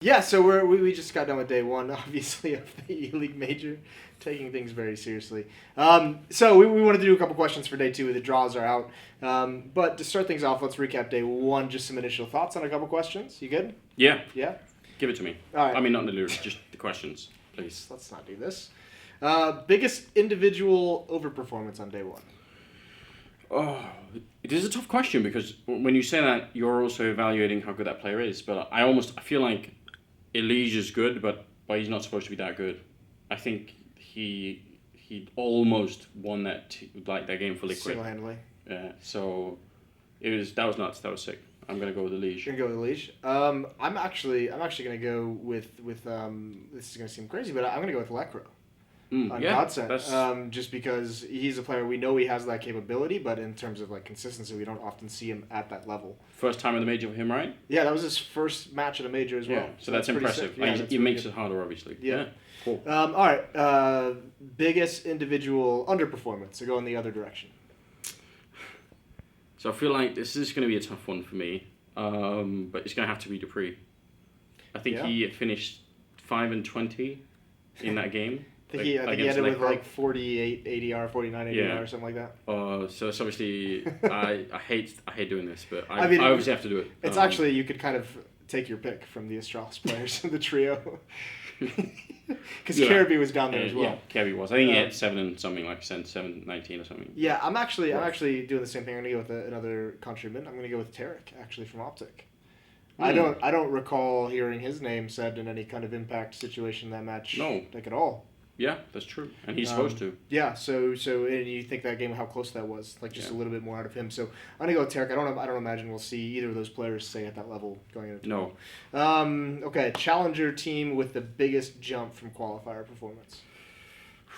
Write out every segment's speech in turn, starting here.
Yeah, so we just got done with day one, obviously, of the ELEAGUE Major, taking things very seriously. So we wanted to do a couple questions for day two. The draws are out. But to start things off, let's recap day one. Just some initial thoughts on a couple questions. You good? Yeah. Yeah? Give it to me. All right. I mean, not the lyrics, just the questions, please. Let's not do this. Biggest individual overperformance on day one? Oh, it is a tough question because when you say that, you're also evaluating how good that player is. But I feel like ELEAGUE is good, but he's not supposed to be that good. I think he almost won that game for Liquid. Single-handedly. Yeah, so that was nuts. That was sick. I'm gonna go with ELEAGUE. You're gonna go with ELEAGUE. I'm actually gonna go with this is gonna seem crazy, but I'm gonna go with Lecro. On Godsend, just because he's a player we know he has that capability, but in terms of like consistency, we don't often see him at that level. First time in the major for him, right? Yeah, that was his first match at a major as well. Yeah, so that's impressive. Yeah, it makes it harder, obviously. Yeah. Cool. All right, biggest individual underperformance. So go in the other direction. So I feel like this is going to be a tough one for me, but it's going to have to be Dupree. I think he finished 5-20 in that game. I think he ended with like 48 ADR, 49 ADR, or something like that. So it's obviously I hate doing this, but I obviously have to do it. It's actually, you could kind of take your pick from the Astralis players in the trio. Because Caribou was down there as well. Yeah, Caribou was. I think he had 7 and something, like 7-19 or something. Yeah, I'm actually doing the same thing. I'm gonna go with another countryman. I'm gonna go with Tarek, actually from Optic. I don't recall hearing his name said in any kind of impact situation in that match. No, like at all. Yeah, that's true, and he's supposed to. Yeah, so and you think that game, how close that was, like just a little bit more out of him. So I'm gonna go with Tarek. I don't imagine we'll see either of those players stay at that level going into tomorrow. No. Okay, challenger team with the biggest jump from qualifier performance.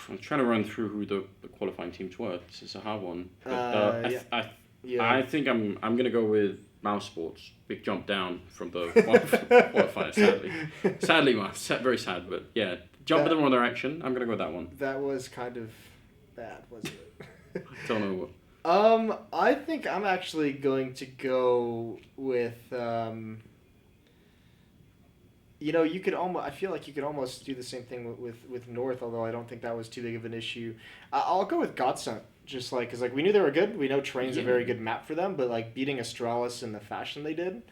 I'm trying to run through who the qualifying teams were. This is a hard one. But, I think I'm gonna go with Mouse Sports. Big jump down from the qualifier. Sadly, Mouse. Very sad, but yeah. Jump in the wrong direction. I'm gonna go with that one. That was kind of bad, wasn't it? I don't know what. I think I'm actually going to go with. You could almost. I feel like you could almost do the same thing with North, although I don't think that was too big of an issue. I'll go with Godsend, just because we knew they were good. We know Train's a very good map for them, but beating Astralis in the fashion they did,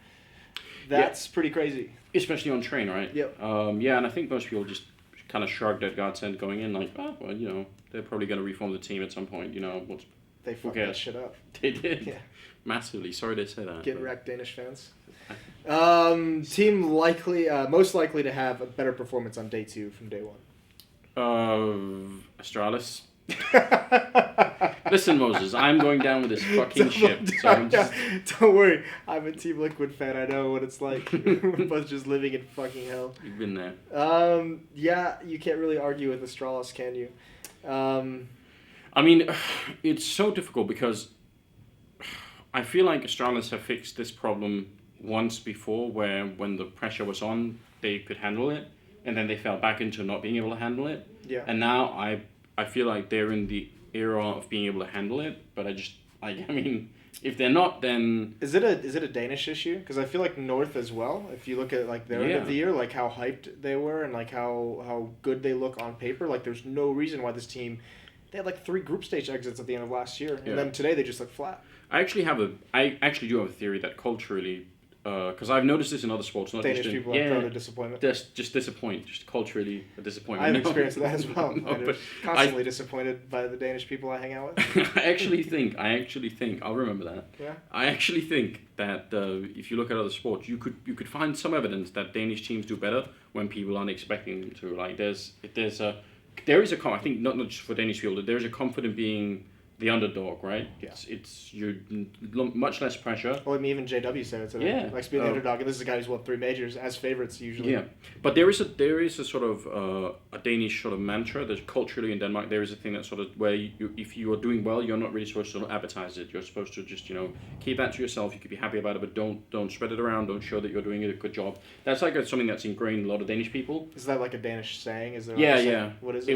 that's pretty crazy. Especially on Train, right? Yep. And I think most people just kind of shrugged at Godsend going in, they're probably going to reform the team at some point, They fucked that shit up. They did. Massively. Sorry to say that. Get wrecked, Danish fans. Team most likely to have a better performance on day two from day one. Astralis. Listen, Moses, I'm going down with this fucking ship. So don't worry, I'm a Team Liquid fan. I know what it's like. We're both just living in fucking hell. You've been there. Yeah, you can't really argue with Astralis, can you? I mean, it's so difficult because I feel like Astralis have fixed this problem once before, where when the pressure was on, they could handle it, and then they fell back into not being able to handle it. Yeah. And now I feel like they're in the era of being able to handle it, but if they're not, then is it a Danish issue? Because I feel like North as well. If you look at their end of the year, how hyped they were and how good they look on paper, there's no reason why this team, they had 3 group stage exits at the end of last year, and then today they just look flat. I actually do have a theory that culturally. Because I've noticed this in other sports, not Danish just people are prone to disappointment. Just disappoint, just culturally a disappointment. I've experienced that as well. I'm constantly disappointed by the Danish people I hang out with. I actually think, I'll remember that. Yeah. I actually think that if you look at other sports, you could find some evidence that Danish teams do better when people aren't expecting them to. There is a I think not just for Danish people, there is a comfort in being the underdog, right? Yeah. It's you're much less pressure. Well, even JW said it today. Yeah. Likes being the underdog, and this is a guy who's won 3 majors as favorites usually. Yeah, but there is a sort of a Danish sort of mantra. There's culturally in Denmark there is a thing that sort of where if you are doing well, you're not really supposed to advertise it. You're supposed to just keep that to yourself. You could be happy about it, but don't spread it around. Don't show that you're doing a good job. That's something that's ingrained in a lot of Danish people. Is that like a Danish saying? Is there? Yeah. What is it?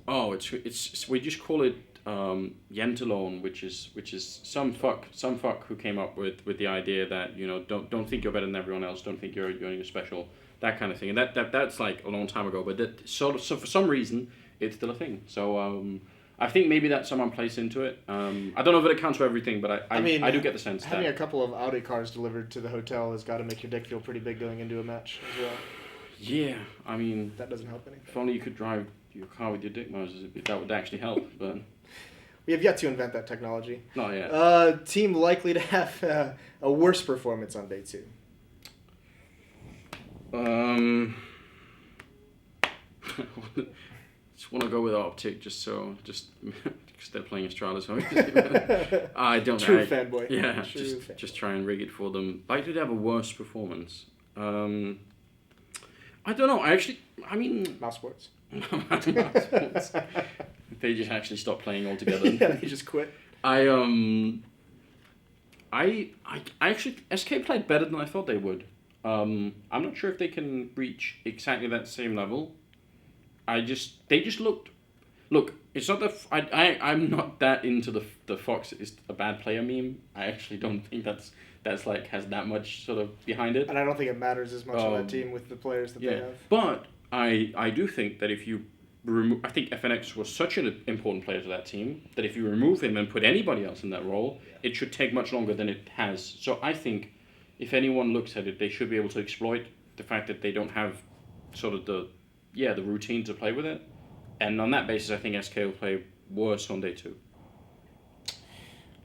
It's we just call it Jentelone, which is some fuck who came up with the idea that don't think you're better than everyone else, don't think you're special, that kind of thing, and that's like a long time ago, but that so for some reason it's still a thing. So I think maybe that someone plays into it. I don't know if it accounts for everything, but I mean, I do get the sense having that a couple of Audi cars delivered to the hotel has got to make your dick feel pretty big going into a match as well. Yeah, I mean, that doesn't help anything. If only you could drive your car with your dick Moses, that would actually help. But we have yet to invent that technology. Not yet. Team likely to have a worse performance on day 2. Just want to go with Optic, just because they're playing Astralis. I don't know. True fanboy. Yeah, just try and rig it for them. Likely to have a worse performance. I don't know. I mean, Mouse Sports. Mouse Sports. They just actually stopped playing altogether. Yeah, they just quit. I actually SK played better than I thought they would. I'm not sure if they can reach exactly that same level. They just looked. Look, it's not that I'm not that into the Fox is a bad player meme. I actually don't think that's like has that much sort of behind it. And I don't think it matters as much on that team with the players that they have. But I do think that if you remove, I think FNX was such an important player to that team that if you remove him and put anybody else in that role, it should take much longer than it has. So I think if anyone looks at it, they should be able to exploit the fact that they don't have sort of the routine to play with it. And on that basis, I think SK will play worse on day 2.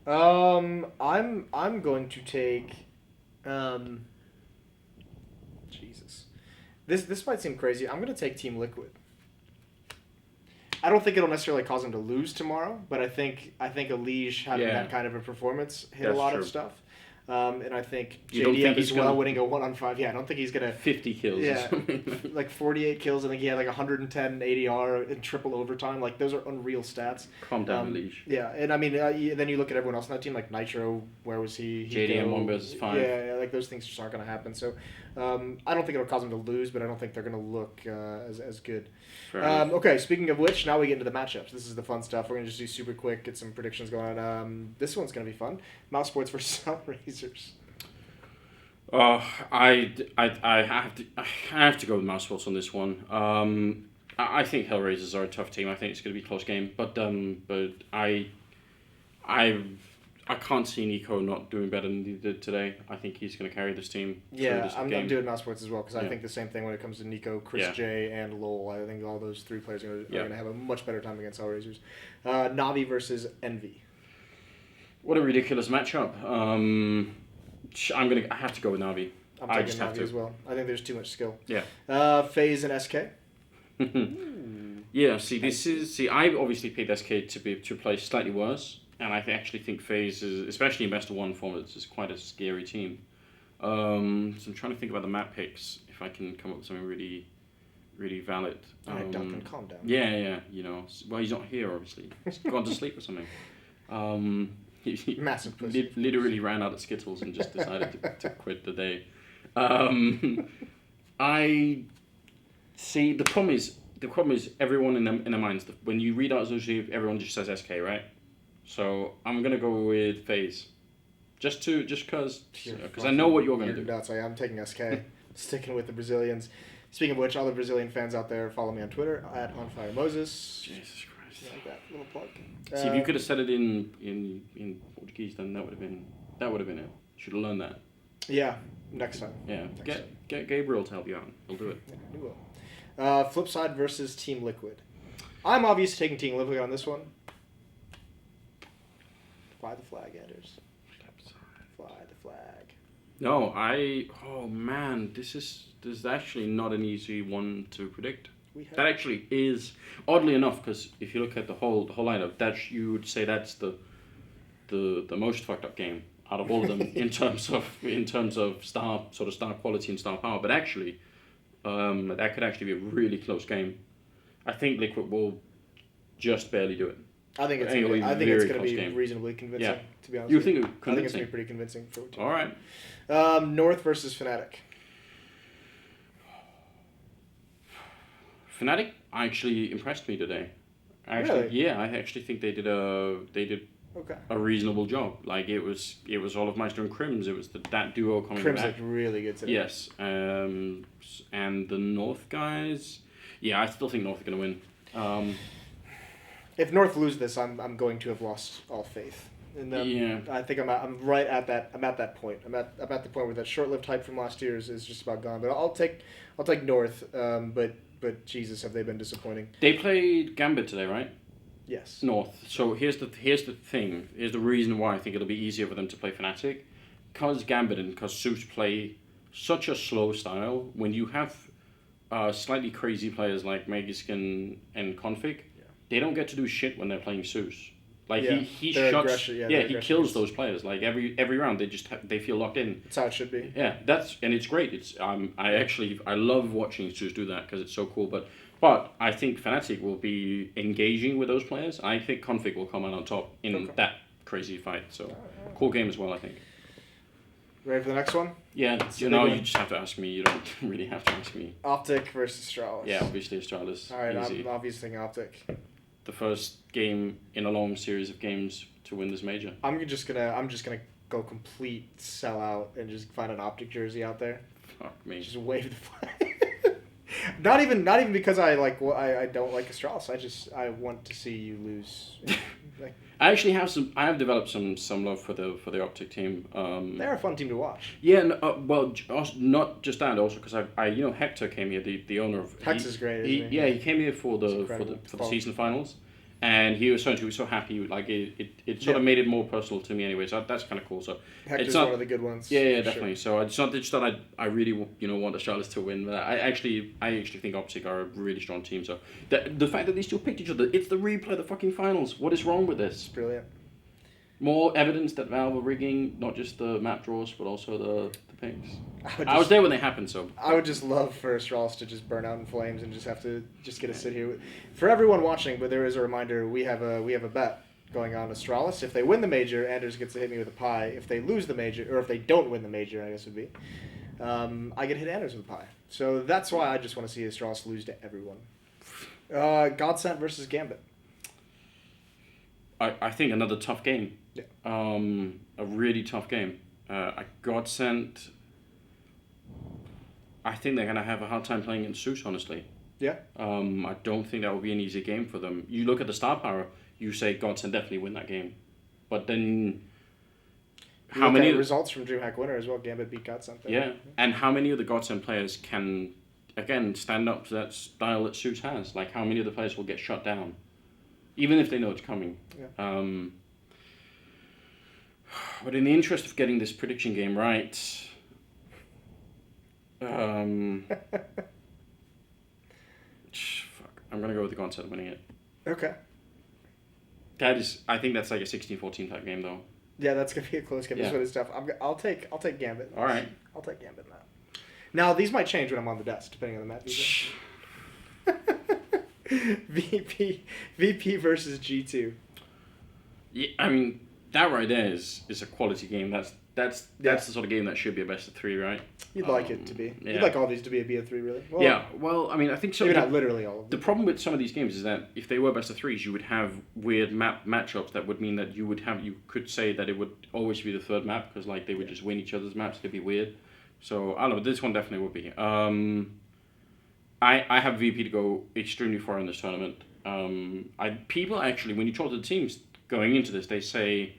I'm going to take Jesus. This might seem crazy. I'm going to take Team Liquid. I don't think it'll necessarily cause them to lose tomorrow, but I think ELEAGUE having that kind of a performance hit a lot of stuff. And I think JDM as well winning a 1-on-5. Yeah, I don't think he's going to... 50 kills. Yeah, like 48 kills. I think he had like 110 ADR in triple overtime. Like, those are unreal stats. Calm down, ELEAGUE. Yeah, and I mean, then you look at everyone else on that team, like Nitro, where was he? JDM 1 versus 5. Yeah, like those things just aren't going to happen. So I don't think it'll cause them to lose, but I don't think they're going to look as good. Okay, speaking of which, now we get into the matchups. This is the fun stuff. We're going to just do super quick, get some predictions going on. This one's going to be fun. Mouse Sports versus Hellraisers. I have to go with Mouse Sports on this one. I think Hellraisers are a tough team. I think it's going to be a close game, but I can't see Nico not doing better than he did today. I think he's going to carry this team. Yeah, I'm doing Mouse Sports as well because I think the same thing when it comes to Nico, Chris J, and Lowell. I think all those 3 players are going to have a much better time against Hellraisers. Navi versus Envy. What a ridiculous matchup. I have to go with Navi. I'm taking Navi as well. I think there's too much skill. Yeah. FaZe and SK. Yeah. I obviously picked SK to play slightly worse. And I actually think FaZe is, especially in best of 1 format, is quite a scary team. So I'm trying to think about the map picks, if I can come up with something really, really valid. All right, Duncan, calm down. Yeah, well, he's not here, obviously. He's gone to sleep or something. He Massive pussy. Literally ran out of Skittles and just decided to quit the day. I see, the problem is everyone in their minds, when you read out Zuzi, everyone just says SK, right? So I'm gonna go with FaZe, just because I know what you're gonna do. Nuts. I'm taking SK, sticking with the Brazilians. Speaking of which, all the Brazilian fans out there, follow me on Twitter at OnFireMoses. Jesus Christ! Like that little plug. See, if you could have said it in Portuguese, then that would have been it. Should have learned that. Yeah, next time. Yeah, get Gabriel to help you out. He'll do it. Yeah, he will. Flipside versus Team Liquid. I'm obviously taking Team Liquid on this one. Fly the flag, Anders. Fly the flag. No, oh man, this is actually not an easy one to predict. That actually is, oddly enough, because if you look at the whole lineup, that you would say that's the most fucked up game out of all of them in terms of star quality and star power. But actually, that could actually be a really close game. I think Liquid will just barely do it. I think it's going to be reasonably convincing, to be honest. You think it's convincing? I think it's going to be pretty convincing. All right. North versus Fnatic. Fnatic actually impressed me today. Actually, Really? yeah, I actually think they did a Okay. reasonable job. Like it was Olaf Meister and Crims. It was that duo coming Crim's back. looked really good today. Yes, and the North guys. Yeah, I still think North are gonna win. If North lose this, I'm going to have lost all faith in them. Yeah. I think I'm right at that. I'm at that point. I'm at the point where that short-lived hype from last year is just about gone. But I'll take North. But Jesus, have they been disappointing? They played Gambit today, right? Yes. North. So here's the thing. Here's the reason why I think it'll be easier for them to play Fnatic, because Gambit and because Zeus play such a slow style. When you have slightly crazy players like Megiskin and Config, they don't get to do shit when they're playing Zeus. Like he shuts, he kills those players. Like every round they feel locked in. That's how it should be. Yeah, and it's great. It's I love watching Zeus do that because it's so cool. But I think Fnatic will be engaging with those players. I think Config will come out on top in that crazy fight. So cool game as well, I think. Ready for the next one? Yeah, you just have to ask me. You don't really have to ask me. Optic versus Astralis. Yeah, obviously Astralis. All right, easy. I'm obviously thinking Optic. The first game in a long series of games to win this major. I'm just gonna go complete sellout and just find an Optic jersey out there. Fuck me. Just wave the flag. not even because I don't like Astralis. I want to see you lose. Like, I actually have developed some love for the Optic team. They're a fun team to watch. Yeah, also, not just that. Also, because I Hector came here, the owner of. Hex is great. Isn't he? Yeah, he came here for the season finals, and he was so happy. Like it sort of made it more personal to me anyway. So that's kind of cool. So Hector's one of the good ones. Yeah, definitely. Sure. So it's not just that I really want the Charlottes to win, but I actually think Optic are a really strong team. So the fact that these two picked each other, it's the replay of the fucking finals. What is wrong with this? Brilliant. More evidence that Valve are rigging not just the map draws but also the picks. I was there when they happened, so I would just love for Astralis to just burn out in flames and just have to get to sit here. For everyone watching, but there is a reminder: we have a bet going on Astralis. If they win the major, Anders gets to hit me with a pie. If they lose the major, or if they don't win the major, I guess would be, I get to hit Anders with a pie. So that's why I just want to see Astralis lose to everyone. Godsent versus Gambit. I think another tough game. Yeah. A really tough game. Godsent. I think they're gonna have a hard time playing against Zeus, honestly. Yeah. I don't think that will be an easy game for them. You look at the star power, you say Godsent definitely win that game, but then how many results from DreamHack winner as well? Gambit beat Godsent. Yeah, and how many of the Godsent players can again stand up to that style that Zeus has? Like how many of the players will get shut down, even if they know it's coming? Yeah. But in the interest of getting this prediction game right, fuck, I'm gonna go with the Godsent winning it. Okay. I think that's like a 16-14 type game though. Yeah, that's gonna be a close game. Yeah. This one is tough. I'll take Gambit. All right. I'll take Gambit now. Now these might change when I'm on the desk, depending on the map. VP versus G2. Yeah, I mean that right there is a quality game. That's the sort of game that should be a best of 3, right? You'd like it to be. Yeah. You'd like all these to be a B of 3, really. Well, yeah. Well, I mean, I think so. Maybe not literally all of them. The problem with some of these games is that if they were best of 3s, you would have weird matchups that would mean that you could say that it would always be the third map because like they would just win each other's maps. It'd be weird. So I don't know. This one definitely would be. I have VP to go extremely far in this tournament. People actually, when you talk to the teams going into this, they say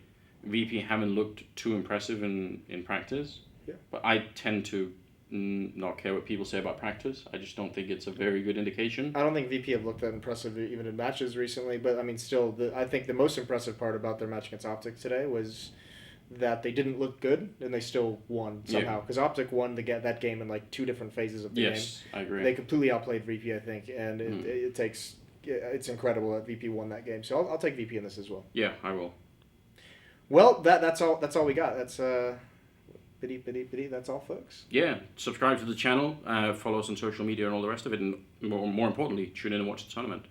VP haven't looked too impressive in practice. Yeah. But I tend to not care what people say about practice. I just don't think it's a very good indication. I don't think VP have looked that impressive even in matches recently, but I mean, still, I think the most impressive part about their match against Optic today was that they didn't look good and they still won somehow. Because Optic won that game in like 2 different phases of the game. Yes, I agree. They completely outplayed VP, I think, and it's incredible that VP won that game. So I'll take VP in this as well. Yeah, I will. Well, that's all we got. That's bitty. That's all, folks. Yeah, subscribe to the channel, follow us on social media and all the rest of it, and more importantly, tune in and watch the tournament.